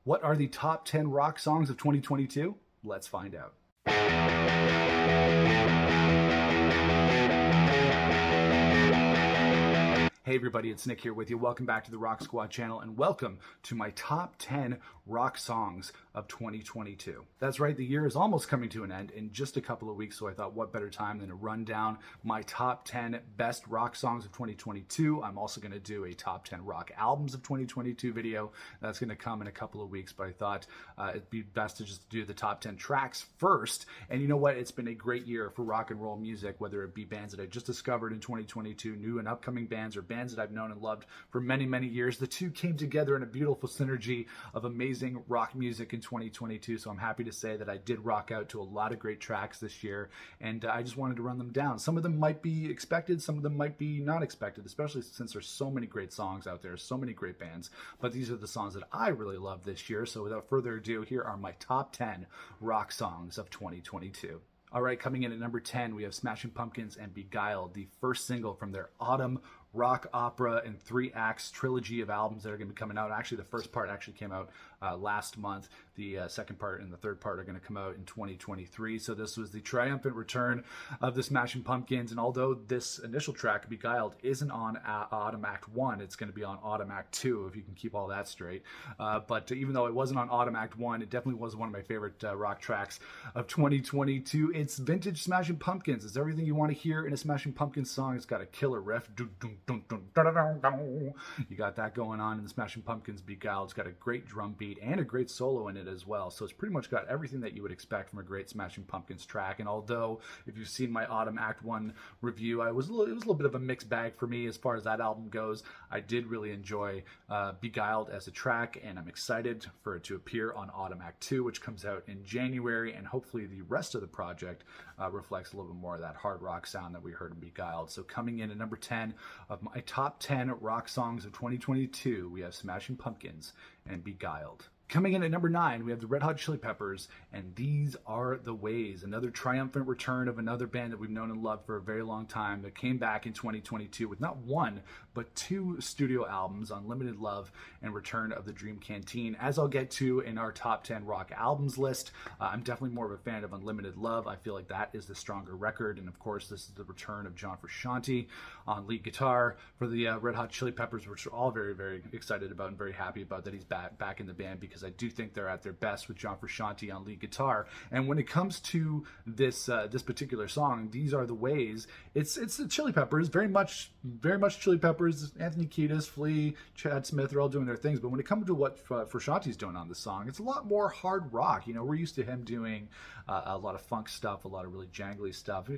What are the top 10 rock songs of 2022? Let's find out. Hey everybody, it's Nick here with you. Welcome back to the Rock Squad channel and welcome to my top 10 rock songs of 2022. That's right, the year is almost coming to an end in just a couple of weeks, so I thought what better time than to run down my top 10 best rock songs of 2022. I'm also going to do a top 10 rock albums of 2022 video. That's going to come in a couple of weeks, but I thought it'd be best to just do the top 10 tracks first. And you know what? It's been a great year for rock and roll music, whether it be bands that I just discovered in 2022, new and upcoming bands, or bands that I've known and loved for many, many years. The two came together in a beautiful synergy of amazing rock music in 2022. So I'm happy to say that I did rock out to a lot of great tracks this year, and I just wanted to run them down. Some of them might be expected, some of them might be not expected, especially since there's so many great songs out there, so many great bands. But these are the songs that I really love this year. So without further ado, here are my top 10 rock songs of 2022. All right, coming in at number 10, we have Smashing Pumpkins and Beguiled, the first single from their autumn rock opera and 3 acts trilogy of albums that are going to be coming out. Actually, the first part actually came out last month. The second part and the third part are going to come out in 2023. So this was the triumphant return of the Smashing Pumpkins. And although this initial track, Beguiled, isn't on Autumn Act 1, it's going to be on Autumn Act 2, if you can keep all that straight. But even though it wasn't on Autumn Act 1, it definitely was one of my favorite rock tracks of 2022. It's vintage Smashing Pumpkins. It's everything you want to hear in a Smashing Pumpkins song. It's got a killer riff. You got that going on in the Smashing Pumpkins Beguiled. It's got a great drum beat and a great solo in it as well. So it's pretty much got everything that you would expect from a great Smashing Pumpkins track. And although, if you've seen my Autumn Act 1 review, it was a little bit of a mixed bag for me as far as that album goes. I did really enjoy Beguiled as a track, and I'm excited for it to appear on Autumn Act 2, which comes out in January, and hopefully the rest of the project reflects a little bit more of that hard rock sound that we heard in Beguiled. So coming in at number 10 of my top 10 rock songs of 2022, we have Smashing Pumpkins and Beguiled. Coming in at number 9, we have the Red Hot Chili Peppers, and These Are the Ways, another triumphant return of another band that we've known and loved for a very long time that came back in 2022 with not one, but 2 studio albums, Unlimited Love and Return of the Dream Canteen. As I'll get to in our top 10 rock albums list, I'm definitely more of a fan of Unlimited Love. I feel like that is the stronger record, and of course this is the return of John Frusciante on lead guitar for the Red Hot Chili Peppers, which we're all very, very excited about and very happy about that he's back in the band, because I do think they're at their best with John Frusciante on lead guitar. And when it comes to this particular song, These Are the Ways, it's the Chili Peppers, very much Chili Peppers. Anthony Kiedis, Flea, Chad Smith, they're all doing their things. But when it comes to what Frusciante's doing on this song, it's a lot more hard rock. You know, we're used to him doing a lot of funk stuff, a lot of really jangly stuff.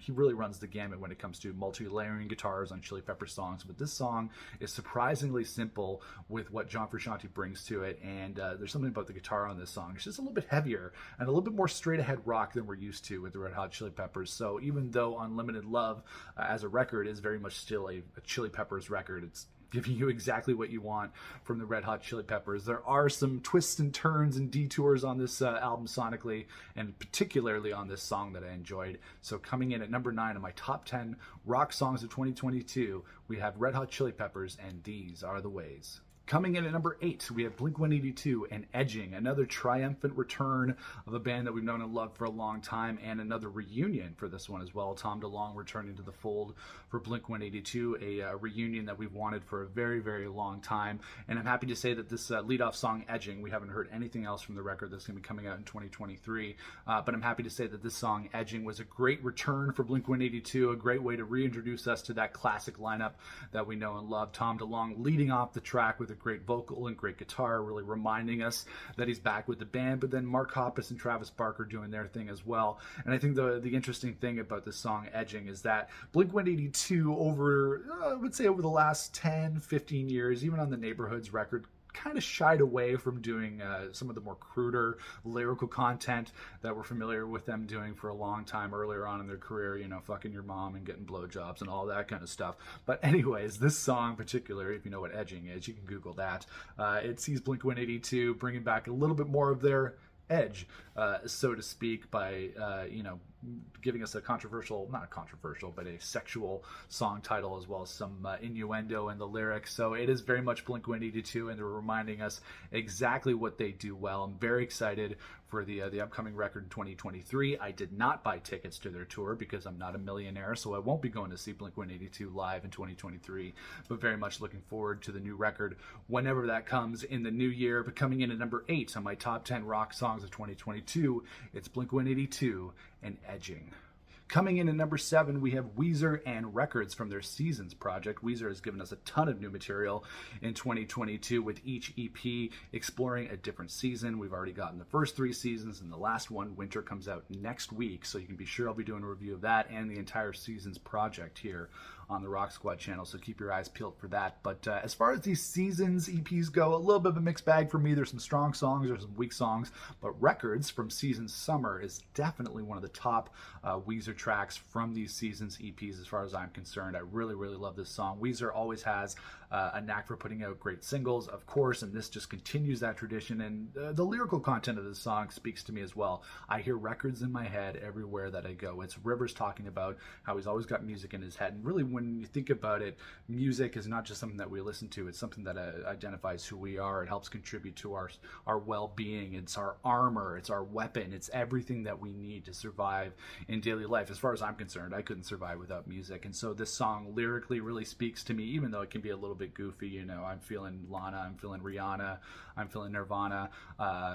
He really runs the gamut when it comes to multi-layering guitars on Chili Pepper songs, but this song is surprisingly simple with what John Frusciante brings to it, and there's something about the guitar on this song. It's just a little bit heavier and a little bit more straight-ahead rock than we're used to with the Red Hot Chili Peppers. So even though Unlimited Love as a record is very much still a Chili Peppers record, it's giving you exactly what you want from the Red Hot Chili Peppers. There are some twists and turns and detours on this album sonically, and particularly on this song that I enjoyed. So coming in at number 9 of my top 10 rock songs of 2022, we have Red Hot Chili Peppers and These Are the Ways. Coming in at number 8, we have Blink-182 and Edging, another triumphant return of a band that we've known and loved for a long time, and another reunion for this one as well. Tom DeLonge returning to the fold for Blink-182, a reunion that we've wanted for a very, very long time. And I'm happy to say that this leadoff song, Edging, we haven't heard anything else from the record that's going to be coming out in 2023, but I'm happy to say that this song, Edging, was a great return for Blink-182, a great way to reintroduce us to that classic lineup that we know and love. Tom DeLonge leading off the track with a great vocal and great guitar, really reminding us that he's back with the band, but then Mark Hoppus and Travis Barker doing their thing as well. And I think the interesting thing about this song, Edging, is that Blink-182 I would say over the last 10, 15 years, even on the Neighborhoods record, kind of shied away from doing some of the more cruder lyrical content that we're familiar with them doing for a long time earlier on in their career, you know, fucking your mom and getting blowjobs and all that kind of stuff. But anyways, this song in particular, if you know what Edging is, you can Google that. It sees Blink-182 bringing back a little bit more of their edge, so to speak, by giving us a controversial, not controversial, but a sexual song title, as well as some innuendo in the lyrics. So it is very much Blink-182, and they're reminding us exactly what they do well. I'm very excited for the upcoming record in 2023. I did not buy tickets to their tour because I'm not a millionaire, so I won't be going to see Blink-182 live in 2023, but very much looking forward to the new record whenever that comes in the new year. But coming in at number 8 on my top 10 rock songs of 2022, it's Blink-182 and Edging. Coming in at number 7, we have Weezer and Records from their Seasons project. Weezer has given us a ton of new material in 2022, with each EP exploring a different season. We've already gotten the first 3 seasons, and the last one, Winter, comes out next week. So you can be sure I'll be doing a review of that and the entire Seasons project here on the Rock Squad channel, so keep your eyes peeled for that. But as far as these Seasons EPs go, a little bit of a mixed bag for me. There's some strong songs, there's some weak songs, but Records from Seasons Summer is definitely one of the top Weezer tracks from these Seasons EPs as far as I'm concerned. I really, really love this song. Weezer always has a knack for putting out great singles, of course, and this just continues that tradition, and the lyrical content of this song speaks to me as well. I hear Records in my head everywhere that I go. It's Rivers talking about how he's always got music in his head, and really when you think about it, music is not just something that we listen to, it's something that identifies who we are. It helps contribute to our well-being. It's our armor, it's our weapon, it's everything that we need to survive in daily life. As far as I'm concerned, I couldn't survive without music, and so this song lyrically really speaks to me, even though it can be a little bit goofy. You know, I'm feeling Lana, I'm feeling Rihanna, I'm feeling Nirvana,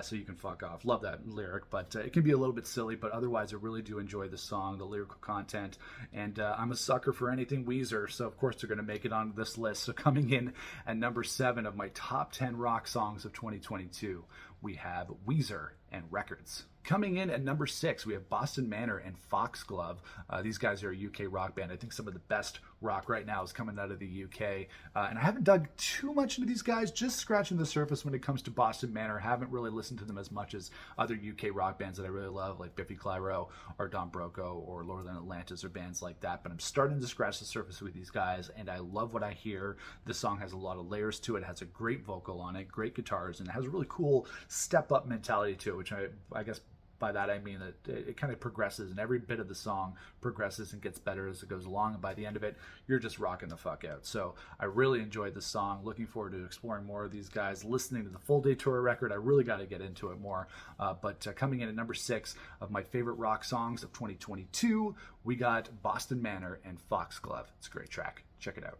so you can fuck off. Love that lyric, but it can be a little bit silly, but otherwise I really do enjoy the song, the lyrical content, and I'm a sucker for anything Weezer, so of course they're going to make it onto this list. So coming in at number 7 of my top 10 rock songs of 2022, we have Weezer and Records. Coming in at number 6, we have Boston Manor and Foxglove. These guys are a UK rock band. I think some of the best rock right now is coming out of the UK. And I haven't dug too much into these guys, just scratching the surface when it comes to Boston Manor. I haven't really listened to them as much as other UK rock bands that I really love, like Biffy Clyro or Don Broco or Lower Than Atlantis or bands like that. But I'm starting to scratch the surface with these guys, and I love what I hear. The song has a lot of layers to it. It has a great vocal on it, great guitars, and it has a really cool step-up mentality to it, which I guess by that I mean that it kind of progresses, and every bit of the song progresses and gets better as it goes along, and by the end of it, you're just rocking the fuck out. So I really enjoyed the song. Looking forward to exploring more of these guys, listening to the Full Day Tour record. I really got to get into it more. But coming in at number 6 of my favorite rock songs of 2022, we got Boston Manor and Foxglove. It's a great track. Check it out.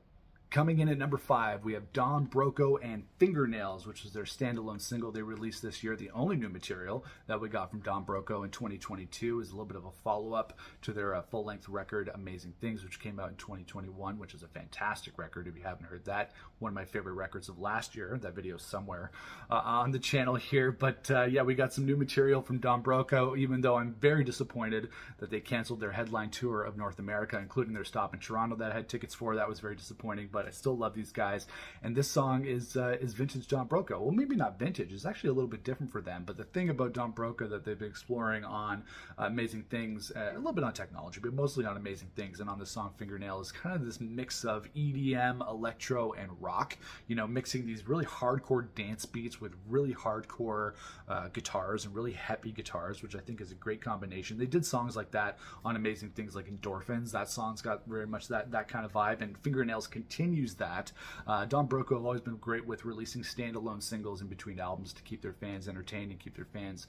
Coming in at number 5, we have Don Broco and Fingernails, which is their standalone single they released this year. The only new material that we got from Don Broco in 2022 is a little bit of a follow-up to their full-length record, Amazing Things, which came out in 2021, which is a fantastic record if you haven't heard that. One of my favorite records of last year. That video is somewhere on the channel here. But yeah, we got some new material from Don Broco, even though I'm very disappointed that they canceled their headline tour of North America, including their stop in Toronto that I had tickets for. That was very disappointing, but I still love these guys, and this song is vintage Don Broco. Well, maybe not vintage. It's actually a little bit different for them, but the thing about Don Broco that they've been exploring on Amazing Things, a little bit on technology, but mostly on Amazing Things, and on the song Fingernail, is kind of this mix of EDM, electro, and rock, you know, mixing these really hardcore dance beats with really hardcore guitars and really heavy guitars, which I think is a great combination. They did songs like that on Amazing Things, like Endorphins. That song's got very much that kind of vibe, and Fingernails continues that. Don Broco have always been great with releasing standalone singles in between albums to keep their fans entertained and keep their fans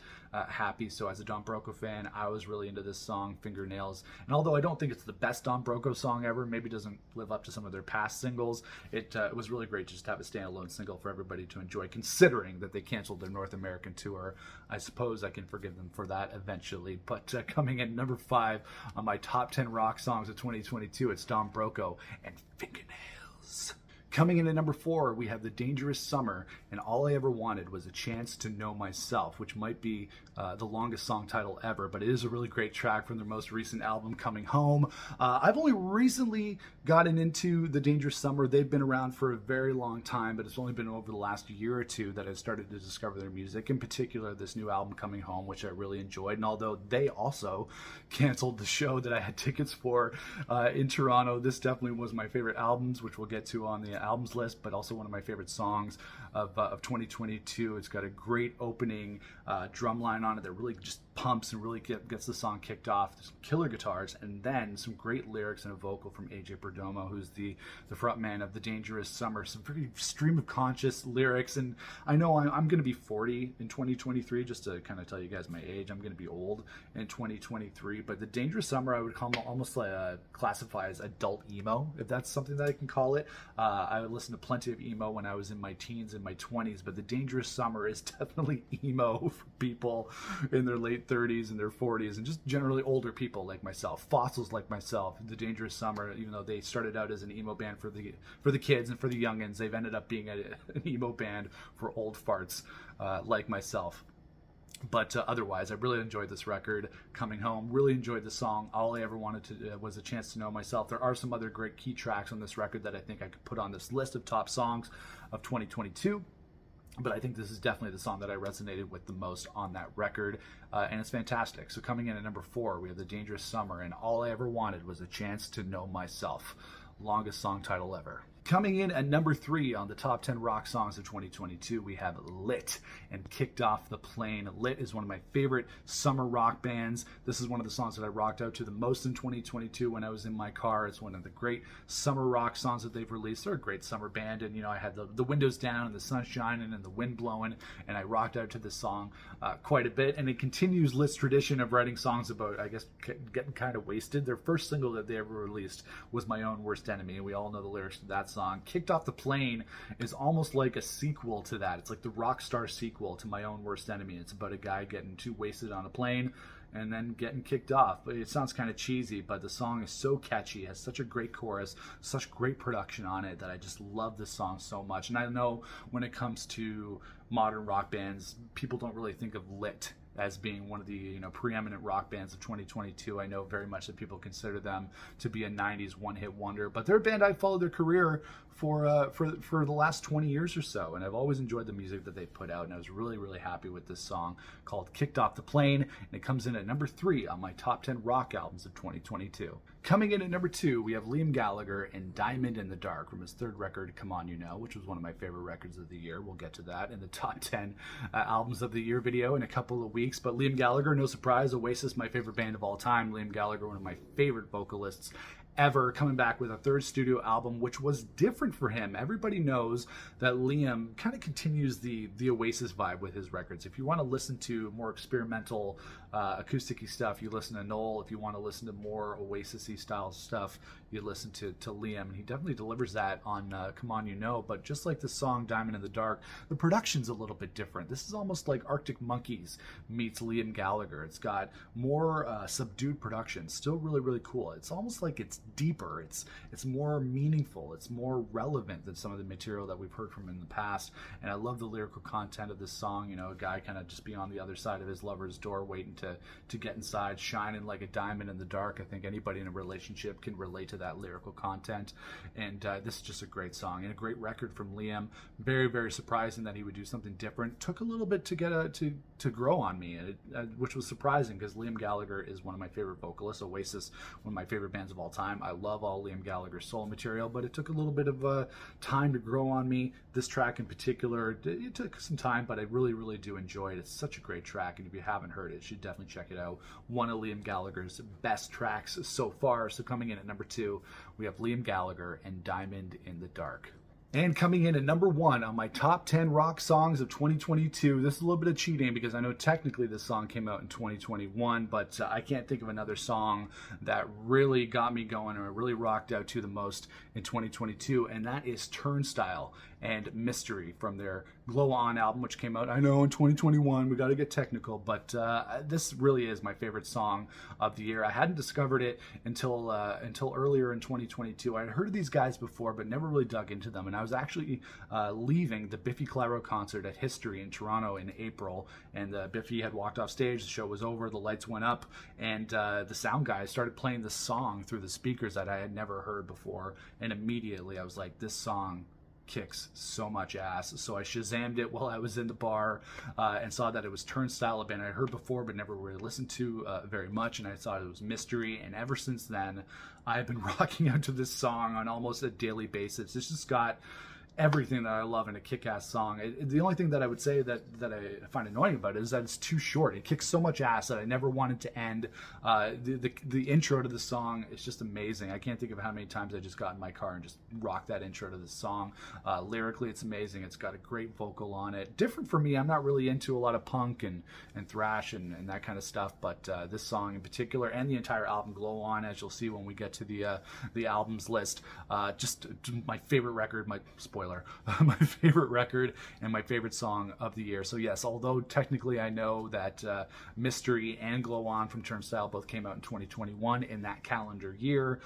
happy. So as a Don Broco fan, I was really into this song, Fingernails. And although I don't think it's the best Don Broco song ever, maybe doesn't live up to some of their past singles, it was really great just to have a standalone single for everybody to enjoy, considering that they canceled their North American tour. I suppose I can forgive them for that eventually. But coming in number 5 on my top 10 rock songs of 2022, it's Don Broco and Fingernails. Coming in at number 4, we have The Dangerous Summer, and All I Ever Wanted Was a Chance to Know Myself, which might be the longest song title ever, but it is a really great track from their most recent album, Coming Home. I've only recently gotten into The Dangerous Summer. They've been around for a very long time, but it's only been over the last year or two that I've started to discover their music, in particular this new album, Coming Home, which I really enjoyed. And although they also canceled the show that I had tickets for in Toronto, this definitely was my favorite albums, which we'll get to on the albums list, but also one of my favorite songs of of 2022. It's got a great opening drum line on it that really just pumps and really gets the song kicked off. There's some killer guitars, and then some great lyrics and a vocal from AJ Perdomo, who's the frontman of The Dangerous Summer. Some very stream of conscious lyrics, and I know I'm going to be 40 in 2023, just to kind of tell you guys my age. I'm going to be old in 2023, but The Dangerous Summer I would call almost like classify as adult emo, if that's something that I can call it. I would listen to plenty of emo when I was in my teens and my 20s, but The Dangerous Summer is definitely emo for people in their late 30s and their 40s, and just generally older people like myself, fossils like myself. The Dangerous Summer, even though they started out as an emo band for the kids and for the youngins, they've ended up being an emo band for old farts like myself. But otherwise, I really enjoyed this record. Coming Home, really enjoyed the song. All I ever wanted to was a chance to know myself. There are some other great key tracks on this record that I think I could put on this list of top songs of 2022. But I think this is definitely the song that I resonated with the most on that record, and it's fantastic. So coming in at number 4, we have The Dangerous Summer, and All I Ever Wanted Was a Chance to Know Myself. Longest song title ever. Coming in at number 3 on the top 10 rock songs of 2022, we have Lit and Kicked Off the Plane. Lit is one of my favorite summer rock bands. This is one of the songs that I rocked out to the most in 2022 when I was in my car. It's one of the great summer rock songs that they've released. They're a great summer band, and I had the windows down and the sun shining and the wind blowing, and I rocked out to this song quite a bit. And it continues Lit's tradition of writing songs about, I guess, getting kind of wasted. Their first single that they ever released was My Own Worst Enemy, and we all know the lyrics to that song. Kicked Off the Plane is almost like a sequel to that. It's like the rock star sequel to My Own Worst Enemy. It's about a guy getting too wasted on a plane and then getting kicked off. But it sounds kind of cheesy, but the song is so catchy, has such a great chorus, such great production on it, that I just love this song so much. And I know when it comes to modern rock bands, people don't really think of Lit as being one of the preeminent rock bands of 2022. I know very much that people consider them to be a 90s one-hit wonder, but they're a band I've followed their career for the last 20 years or so, and I've always enjoyed the music that they put out, and I was really, really happy with this song called Kicked Off the Plane, and it comes in at number 3 on my top 10 rock albums of 2022. Coming in at number 2, we have Liam Gallagher and Diamond in the Dark from his third record, Come On You Know, which was one of my favorite records of the year. We'll get to that in the top 10 albums of the year video in a couple of weeks. But Liam Gallagher, no surprise, Oasis, my favorite band of all time. Liam Gallagher, one of my favorite vocalists ever, coming back with a third studio album, which was different for him. Everybody knows that Liam kind of continues the Oasis vibe with his records. If you want to listen to more experimental acoustic-y stuff, you listen to Noel. If you want to listen to more Oasis-y style stuff, you listen to Liam. And he definitely delivers that on Come On You Know. But just like the song Diamond in the Dark, the production's a little bit different. This is almost like Arctic Monkeys meets Liam Gallagher. It's got more subdued production, still really, really cool. It's almost like it's deeper, it's more meaningful, it's more relevant than some of the material that we've heard from in the past. And I love the lyrical content of this song. A guy kind of just being on the other side of his lover's door waiting to get inside, shining like a diamond in the dark. I think anybody in a relationship can relate to that lyrical content, and this is just a great song and a great record from Liam. Very, very surprising that he would do something different. Took a little bit to get to grow on me, which was surprising, because Liam Gallagher is one of my favorite vocalists. Oasis, one of my favorite bands of all time. I love all Liam Gallagher's solo material, but it took a little bit of time to grow on me. This track in particular, it took some time, but I really, really do enjoy it. It's such a great track, and if you haven't heard it, you should definitely check it out. One of Liam Gallagher's best tracks so far. So coming in at number 2, we have Liam Gallagher and Diamond in the Dark. And coming in at number 1 on my top 10 rock songs of 2022, this is a little bit of cheating because I know technically this song came out in 2021, but I can't think of another song that really got me going or really rocked out to the most in 2022, and that is Turnstile and Mystery from their Glow On album, which came out, I know, in 2021. We got to get technical, but this really is my favorite song of the year. I hadn't discovered it until earlier in 2022. I had heard of these guys before, but never really dug into them. And I was actually leaving the Biffy Clyro concert at History in Toronto in April, and Biffy had walked off stage. The show was over, the lights went up, and the sound guy started playing the song through the speakers that I had never heard before. And immediately I was like, this song kicks so much ass. So I Shazammed it while I was in the bar and saw that it was Turnstile, a band I heard before but never really listened to very much, and I thought it was Mystery. And ever since then, I've been rocking out to this song on almost a daily basis. It's just got everything that I love in a kick-ass song. The only thing that I would say that I find annoying about it is that it's too short. It kicks so much ass that I never wanted to end. The intro to the song is just amazing. I can't think of how many times I just got in my car and just rocked that intro to the song. Lyrically, it's amazing. It's got a great vocal on it. Different for me. I'm not really into a lot of punk and thrash and that kind of stuff, but this song in particular and the entire album, Glow On, as you'll see when we get to the albums list, just my favorite record, my my favorite record and my favorite song of the year. So yes, although technically I know that Mystery and Glow On from Turnstile both came out in 2021 in that calendar year,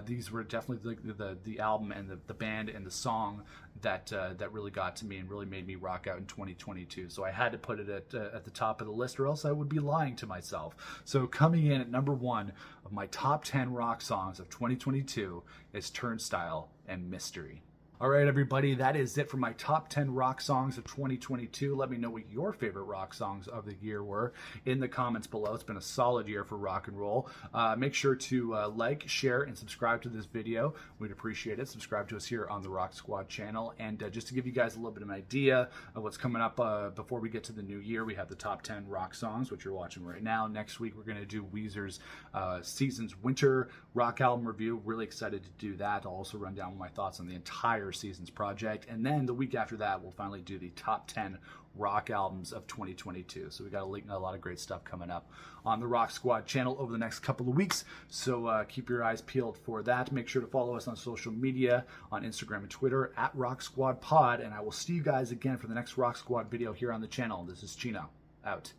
these were definitely the album and the band and the song that really got to me and really made me rock out in 2022. So I had to put it at the top of the list, or else I would be lying to myself. So coming in at number 1 of my top 10 rock songs of 2022 is Turnstile and Mystery. All right, everybody, that is it for my top 10 rock songs of 2022. Let me know what your favorite rock songs of the year were in the comments below. It's been a solid year for rock and roll. Make sure to like, share, and subscribe to this video. We'd appreciate it. Subscribe to us here on the Rock Squad channel. And just to give you guys a little bit of an idea of what's coming up before we get to the new year, we have the top 10 rock songs, which you're watching right now. Next week, we're going to do Weezer's Seasons Winter rock album review. Really excited to do that. I'll also run down my thoughts on the entire Seasons project, and then the week after that we'll finally do the top 10 rock albums of 2022. So we got a lot of great stuff coming up on the Rock Squad channel over the next couple of weeks, so keep your eyes peeled for that. Make sure to follow us on social media on Instagram and Twitter at Rock Squad Pod, and I will see you guys again for the next Rock Squad video here on the channel. This is Chino out.